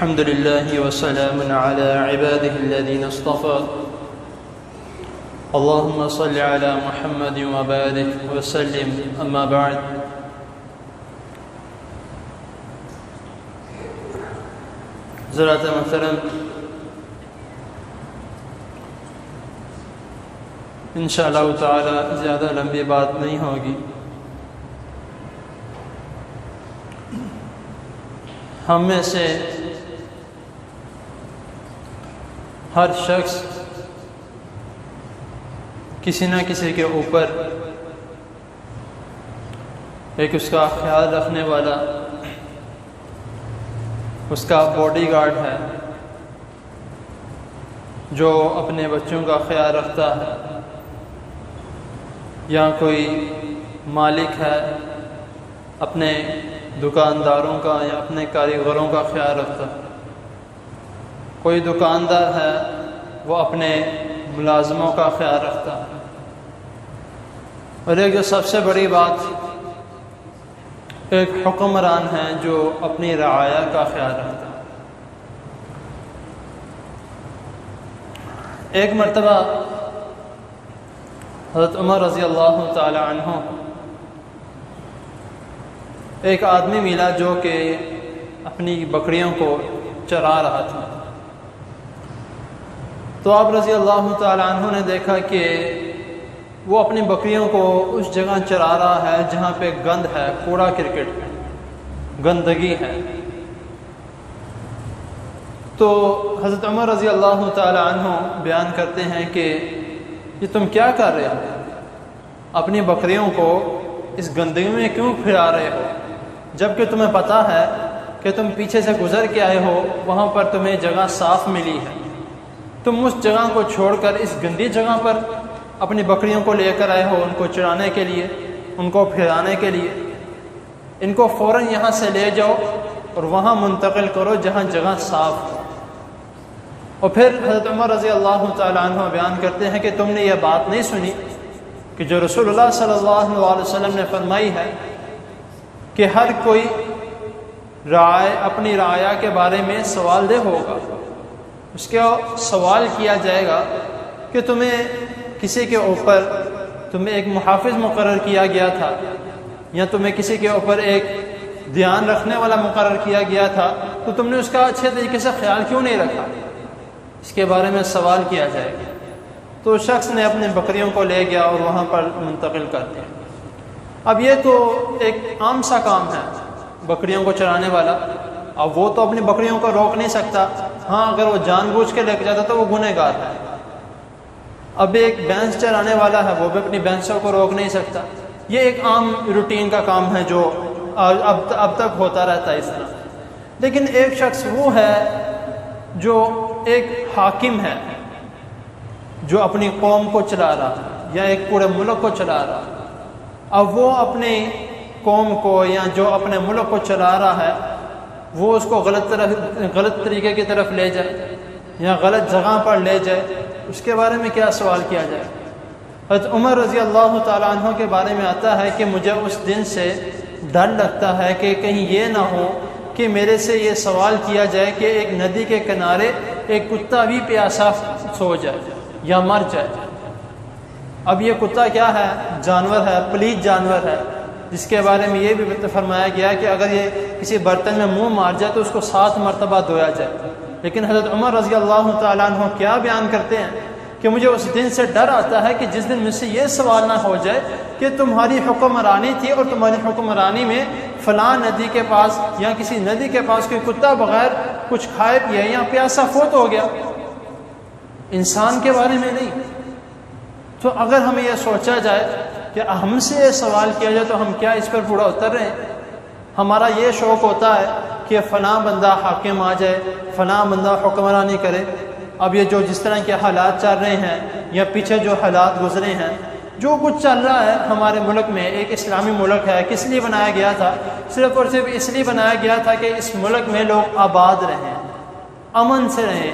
الحمد لله وسلام على عباده الذين اصطفى اللهم صل على محمد وبارك وسلم اما بعد حضرات محترم، انشاءاللہ تعالی زیادہ لمبی بات نہیں ہوگی۔ ہم میں سے ہر شخص کسی نہ کسی کے اوپر ایک اس کا خیال رکھنے والا، اس کا باڈی گارڈ ہے جو اپنے بچوں کا خیال رکھتا ہے، یا کوئی مالک ہے اپنے دکانداروں کا یا اپنے کاریگروں کا خیال رکھتا ہے، کوئی دکاندار ہے وہ اپنے ملازموں کا خیال رکھتا ہے، اور ایک جو سب سے بڑی بات، ایک حکمران ہے جو اپنی رعایا کا خیال رکھتا ہے۔ ایک مرتبہ حضرت عمر رضی اللہ تعالی عنہ ایک آدمی ملا جو کہ اپنی بکریوں کو چرا رہا تھا، تو آپ رضی اللہ تعالی عنہ نے دیکھا کہ وہ اپنی بکریوں کو اس جگہ چرا رہا ہے جہاں پہ گند ہے، کوڑا کرکٹ ہے، گندگی ہے۔ تو حضرت عمر رضی اللہ تعالی عنہ بیان کرتے ہیں کہ یہ تم کیا کر رہے ہو؟ اپنی بکریوں کو اس گندگی میں کیوں پھرا رہے ہو، جبکہ تمہیں پتہ ہے کہ تم پیچھے سے گزر کے آئے ہو، وہاں پر تمہیں جگہ صاف ملی ہے، تم اس جگہ کو چھوڑ کر اس گندی جگہ پر اپنی بکریوں کو لے کر آئے ہو، ان کو چرانے کے لیے، ان کو پھرانے کے لیے۔ ان کو فوراً یہاں سے لے جاؤ اور وہاں منتقل کرو جہاں جگہ صاف ہو۔ اور پھر حضرت عمر رضی اللہ تعالی عنہ بیان کرتے ہیں کہ تم نے یہ بات نہیں سنی کہ جو رسول اللہ صلی اللہ علیہ وسلم نے فرمائی ہے کہ ہر کوئی اپنی رعایا کے بارے میں سوال دہ ہوگا، اس کے سوال کیا جائے گا کہ تمہیں کسی کے اوپر تمہیں ایک محافظ مقرر کیا گیا تھا، یا تمہیں کسی کے اوپر ایک دھیان رکھنے والا مقرر کیا گیا تھا، تو تم نے اس کا اچھے طریقے سے خیال کیوں نہیں رکھا؟ اس کے بارے میں سوال کیا جائے گا۔ تو شخص نے اپنی بکریوں کو لے گیا اور وہاں پر منتقل کر دیا۔ اب یہ تو ایک عام سا کام ہے، بکریوں کو چرانے والا، اب وہ تو اپنی بکریوں کو روک نہیں سکتا، ہاں اگر وہ جان بوجھ کے لے کے جاتا تو وہ گنہگار ہے۔ اب ایک بھینس چرانے والا ہے، وہ بھی اپنی بھینسوں کو روک نہیں سکتا۔ یہ ایک عام روٹین کا کام ہے جو اب تک ہوتا رہتا ہے اس طرح۔ لیکن ایک شخص وہ ہے جو ایک حاکم ہے، جو اپنی قوم کو چلا رہا ہے یا ایک پورے ملک کو چلا رہا ہے۔ اب وہ اپنی قوم کو یا جو اپنے ملک کو چلا رہا ہے، وہ اس کو غلط طریقے کی طرف لے جائے یا غلط جگہ پر لے جائے، اس کے بارے میں کیا سوال کیا جائے؟ حضرت عمر رضی اللہ تعالیٰ عنہ کے بارے میں آتا ہے کہ مجھے اس دن سے ڈر لگتا ہے کہ کہیں یہ نہ ہو کہ میرے سے یہ سوال کیا جائے کہ ایک ندی کے کنارے ایک کتا بھی پیاسا سو جائے یا مر جائے۔ اب یہ کتا کیا ہے؟ جانور ہے، پلیت جانور ہے، جس کے بارے میں یہ بھی فرمایا گیا کہ اگر یہ کسی برتن میں منہ مار جائے تو اس کو 7 مرتبہ دھویا جائے۔ لیکن حضرت عمر رضی اللہ تعالیٰ عنہ کیا بیان کرتے ہیں کہ مجھے اس دن سے ڈر آتا ہے کہ جس دن مجھ سے یہ سوال نہ ہو جائے کہ تمہاری حکمرانی تھی اور تمہاری حکمرانی میں فلاں ندی کے پاس یا کسی ندی کے پاس کوئی کتا بغیر کچھ کھائے پیے یا پیاسا فوت ہو گیا، انسان کے بارے میں نہیں۔ تو اگر ہمیں یہ سوچا جائے کہ ہم سے یہ سوال کیا جائے تو ہم کیا اس پر پورا اتر رہے ہیں؟ ہمارا یہ شوق ہوتا ہے کہ فلاں بندہ حاکم آ جائے، فلاں بندہ حکمرانی کرے۔ اب یہ جو جس طرح کے حالات چل رہے ہیں یا پیچھے جو حالات گزرے ہیں، جو کچھ چل رہا ہے ہمارے ملک میں، ایک اسلامی ملک ہے، کس لیے بنایا گیا تھا؟ صرف اور صرف اس لیے بنایا گیا تھا کہ اس ملک میں لوگ آباد رہیں، امن سے رہیں،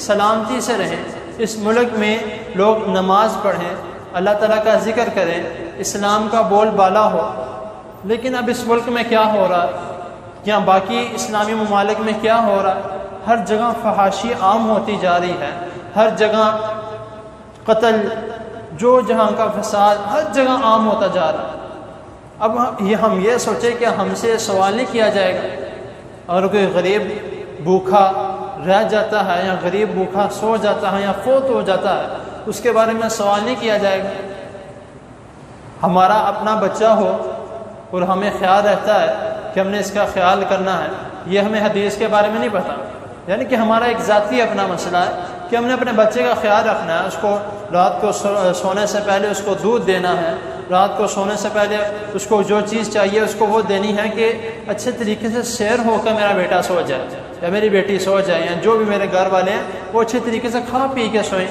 سلامتی سے رہیں، اس ملک میں لوگ نماز پڑھیں، اللہ تعالیٰ کا ذکر کریں، اسلام کا بول بالا ہو۔ لیکن اب اس ملک میں کیا ہو رہا ہے یا باقی اسلامی ممالک میں کیا ہو رہا ہے؟ ہر جگہ فحاشی عام ہوتی جا رہی ہے، ہر جگہ قتل، جو جہاں کا فساد ہر جگہ عام ہوتا جا رہا ہے۔ اب ہم یہ سوچیں کہ ہم سے سوال نہیں کیا جائے گا، اگر کوئی غریب بھوکا رہ جاتا ہے یا غریب بھوکا سو جاتا ہے یا فوت ہو جاتا ہے، اس کے بارے میں سوال نہیں کیا جائے گا؟ ہمارا اپنا بچہ ہو اور ہمیں خیال رہتا ہے کہ ہم نے اس کا خیال کرنا ہے، یہ ہمیں حدیث کے بارے میں نہیں پتہ، یعنی کہ ہمارا ایک ذاتی اپنا مسئلہ ہے کہ ہم نے اپنے بچے کا خیال رکھنا ہے، اس کو رات کو سونے سے پہلے اس کو دودھ دینا ہے، رات کو سونے سے پہلے اس کو جو چیز چاہیے اس کو وہ دینی ہے کہ اچھے طریقے سے سیر ہو کر میرا بیٹا سو جائے یا میری بیٹی سو جائے، یا جو بھی میرے گھر والے ہیں وہ اچھے طریقے سے کھا پی کے سوئیں۔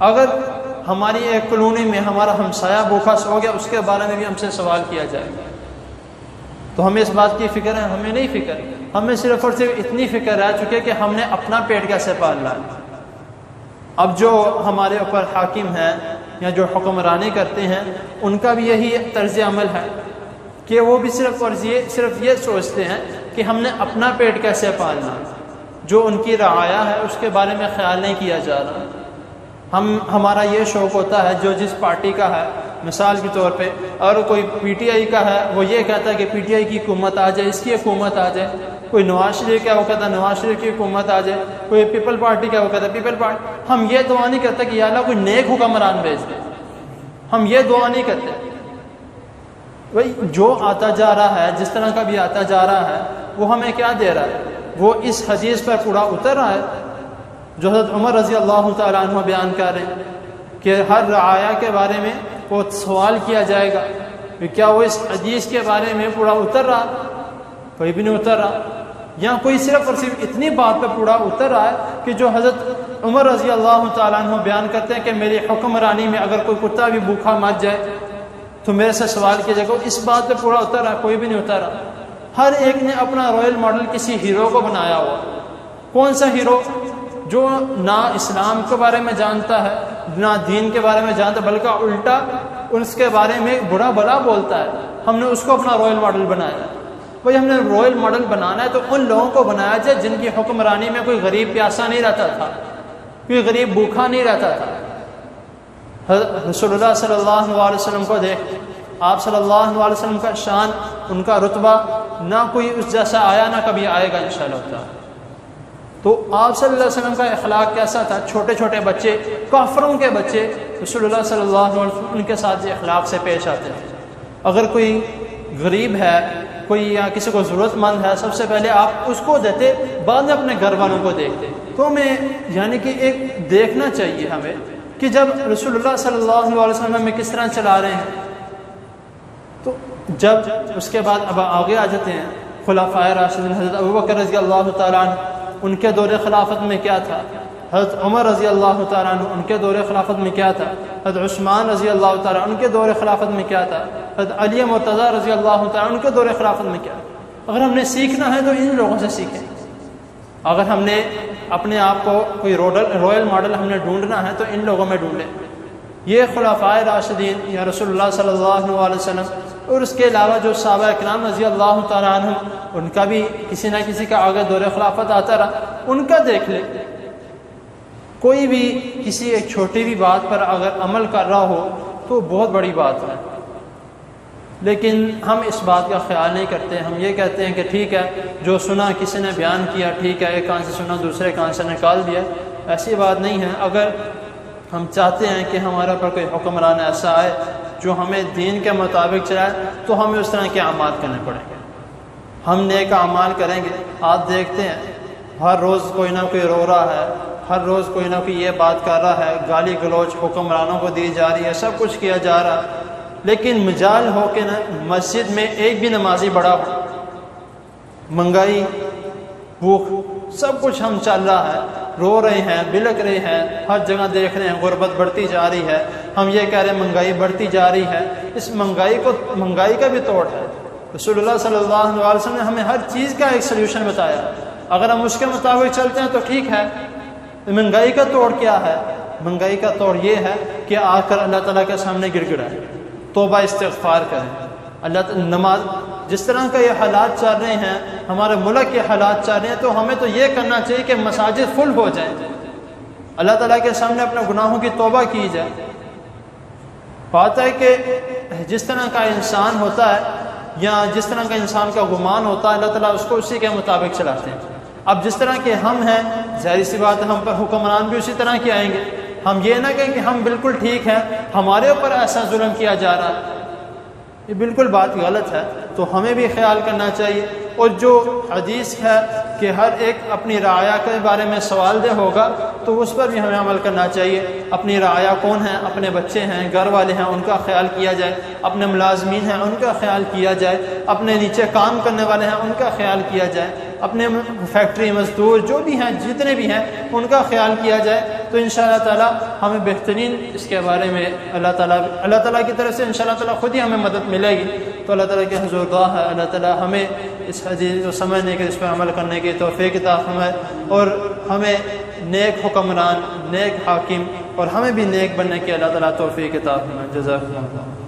اگر ہماری ایک کالونی میں ہمارا ہمسایہ بھوکا سو گیا، اس کے بارے میں بھی ہم سے سوال کیا جائے گا، تو ہمیں اس بات کی فکر ہے؟ ہمیں نہیں فکر، ہمیں صرف اور صرف اتنی فکر رہ چکی ہے کہ ہم نے اپنا پیٹ کیسے پالنا ہے۔ اب جو ہمارے اوپر حاکم ہیں یا جو حکمرانی کرتے ہیں، ان کا بھی یہی طرز عمل ہے کہ وہ بھی صرف یہ سوچتے ہیں کہ ہم نے اپنا پیٹ کیسے پالنا، جو ان کی رعایا ہے اس کے بارے میں خیال نہیں کیا جا رہا۔ ہمارا یہ شوق ہوتا ہے جو جس پارٹی کا ہے، مثال کے طور پہ اگر کوئی پی ٹی آئی کا ہے، وہ یہ کہتا ہے کہ پی ٹی آئی کی حکومت آ جائے، اس کی حکومت آ جائے۔ کوئی نواز شریف کا، وہ کہتا ہے نواز شریف کی حکومت آ جائے۔ کوئی پیپل پارٹی کا، وہ کہتا ہے پیپل پارٹی۔ ہم یہ دعا نہیں کرتے کہ یا اللہ کوئی نیک حکمران بھیج دے، ہم یہ دعا نہیں کرتے۔ بھائی جو آتا جا رہا ہے، جس طرح کا بھی آتا جا رہا ہے، وہ ہمیں کیا دے رہا ہے؟ وہ اس حدیث پر پورا اتر رہا ہے جو حضرت عمر رضی اللہ تعالیٰ عنہ بیان کر رہے ہیں کہ ہر رعایا کے بارے میں وہ سوال کیا جائے گا کہ کیا وہ اس حدیث کے بارے میں پورا اتر رہا؟ کوئی بھی نہیں اتر رہا، یا کوئی صرف اور صرف اتنی بات پہ پورا اتر رہا ہے کہ جو حضرت عمر رضی اللہ تعالیٰ عنہ بیان کرتے ہیں کہ میری حکمرانی میں اگر کوئی کتا بھی بھوکا مر جائے تو میرے سے سوال کیا جائے گا، اس بات پہ پورا اتر رہا ہے؟ کوئی بھی نہیں اتر رہا۔ ہر ایک نے اپنا رائل ماڈل کسی ہیرو کو بنایا ہوا۔ کون سا ہیرو؟ جو نہ اسلام کے بارے میں جانتا ہے، نہ دین کے بارے میں جانتا، بلکہ الٹا اس کے بارے میں برا بھلا بولتا ہے۔ ہم نے اس کو اپنا رائل ماڈل بنایا۔ بھائی ہم نے رائل ماڈل بنانا ہے تو ان لوگوں کو بنایا جائے جن کی حکمرانی میں کوئی غریب پیاسا نہیں رہتا تھا، کوئی غریب بھوکا نہیں رہتا تھا۔ رسول اللہ صلی اللہ علیہ وسلم کو دیکھ، آپ صلی اللہ علیہ وسلم کا شان، ان کا رتبہ نہ کوئی اس جیسا آیا نہ کبھی آئے گا انشاءاللہ تعالی۔ تو آپ صلی اللہ علیہ وسلم کا اخلاق کیسا تھا؟ چھوٹے چھوٹے بچے، کافروں کے بچے رسول اللہ صلی اللہ علیہ وسلم ان کے ساتھ یہ اخلاق سے پیش آتے ہیں۔ اگر کوئی غریب ہے، کوئی یا کسی کو ضرورت مند ہے، سب سے پہلے آپ اس کو دیتے، بعد میں اپنے گھر والوں کو دیکھتے۔ تو ہمیں یعنی کہ ایک دیکھنا چاہیے ہمیں کہ جب رسول اللہ صلی اللہ علیہ وسلم ہمیں کس طرح چلا رہے ہیں، تو جب اس کے بعد اب آگے آ جاتے ہیں خلفائے راشدین۔ حضرت ابوبکر رضی اللہ تعالیٰ عنہ، ان کے دور خلافت میں کیا تھا؟ حضرت عمر رضی اللہ تعالیٰ عنہ، ان کے دور خلافت میں کیا تھا؟ حضرت عثمان رضی اللہ تعالیٰ عنہ، ان کے دور خلافت میں کیا تھا؟ حضرت علی مرتضیٰ رضی اللہ تعالیٰ عنہ، ان کے دور خلافت میں کیا؟ اگر ہم نے سیکھنا ہے تو ان لوگوں سے سیکھیں۔ اگر ہم نے اپنے آپ کو کوئی رائل ماڈل ہم نے ڈھونڈنا ہے تو ان لوگوں میں ڈھونڈیں۔ یہ خلفائے راشدین یا رسول اللہ صلی اللہ علیہ وسلم، اور اس کے علاوہ جو صحابہ اکرام رضی اللہ تعالیٰ عنہ، ان کا بھی کسی نہ کسی کا آگے دور خلافت آتا رہا، ان کا دیکھ لیں۔ کوئی بھی کسی ایک چھوٹی بھی بات پر اگر عمل کر رہا ہو تو بہت بڑی بات ہے، لیکن ہم اس بات کا خیال نہیں کرتے۔ ہم یہ کہتے ہیں کہ ٹھیک ہے، جو سنا کسی نے بیان کیا، ٹھیک ہے، ایک کان سے سنا دوسرے کان سے نکال دیا۔ ایسی بات نہیں ہے۔ اگر ہم چاہتے ہیں کہ ہمارے پر کوئی حکمران ایسا آئے جو ہمیں دین کے مطابق چلائے تو ہمیں اس طرح کے اعمال کرنے پڑیں گے۔ ہم نیک اعمال کریں گے۔ آپ دیکھتے ہیں ہر روز کوئی نہ کوئی رو رہا ہے، ہر روز کوئی نہ کوئی یہ بات کر رہا ہے، گالی گلوچ حکمرانوں کو دی جا رہی ہے، سب کچھ کیا جا رہا ہے، لیکن مجال ہو کہ مسجد میں ایک بھی نمازی بڑا ہو، مہنگائی، بھوک، سب کچھ ہم چل رہا ہے، رو رہے ہیں، بلک رہے ہیں، ہر جگہ دیکھ رہے ہیں غربت بڑھتی جا رہی ہے۔ ہم یہ کہہ رہے ہیں مہنگائی بڑھتی جا رہی ہے۔ اس مہنگائی کا بھی توڑ ہے۔ رسول اللہ صلی اللہ علیہ وسلم نے ہمیں ہر چیز کا ایک سلیوشن بتایا۔ اگر ہم اس کے مطابق چلتے ہیں تو ٹھیک ہے۔ مہنگائی کا توڑ کیا ہے؟ مہنگائی کا توڑ یہ ہے کہ آ کر اللہ تعالیٰ کے سامنے گر گڑائیں، توبہ استغفار کریں، اللہ نماز جس طرح کا یہ حالات چل رہے ہیں، ہمارے ملک کے حالات چل رہے ہیں، تو ہمیں تو یہ کرنا چاہیے کہ مساجد فل ہو جائیں، اللہ تعالیٰ کے سامنے اپنے گناہوں کی توبہ کی جائے۔ بات ہے کہ جس طرح کا انسان ہوتا ہے یا جس طرح کا انسان کا گمان ہوتا ہے، اللہ تعالیٰ اس کو اسی کے مطابق چلاتے ہیں۔ اب جس طرح کے ہم ہیں، ظاہر سی بات ہے ہم پر حکمران بھی اسی طرح کے آئیں گے۔ ہم یہ نہ کہیں کہ ہم بالکل ٹھیک ہیں، ہمارے اوپر ایسا ظلم کیا جا رہا ہے، یہ بالکل بات غلط ہے۔ تو ہمیں بھی خیال کرنا چاہیے، اور جو حدیث ہے کہ ہر ایک اپنی رعایا کے بارے میں سوال دہ ہوگا، تو اس پر بھی ہمیں عمل کرنا چاہیے۔ اپنی رعایا کون ہیں؟ اپنے بچے ہیں، گھر والے ہیں، ان کا خیال کیا جائے، اپنے ملازمین ہیں ان کا خیال کیا جائے، اپنے نیچے کام کرنے والے ہیں ان کا خیال کیا جائے، اپنے فیکٹری مزدور جو بھی ہیں، جتنے بھی ہیں، ان کا خیال کیا جائے، تو انشاءاللہ تعالی ہمیں بہترین اس کے بارے میں اللہ تعالیٰ کی طرف سے انشاءاللہ تعالی خود ہی ہمیں مدد ملے گی۔ تو اللہ تعالیٰ کے حضور دعا ہے اللہ تعالیٰ ہمیں اس حدیث کو سمجھنے کے، اس پر عمل کرنے کی توفیق عطا فرمائے، اور ہمیں نیک حکمران، نیک حاکم، اور ہمیں بھی نیک بننے کی اللہ تعالیٰ توفیق عطا فرمائے۔ جزاکم اللہ۔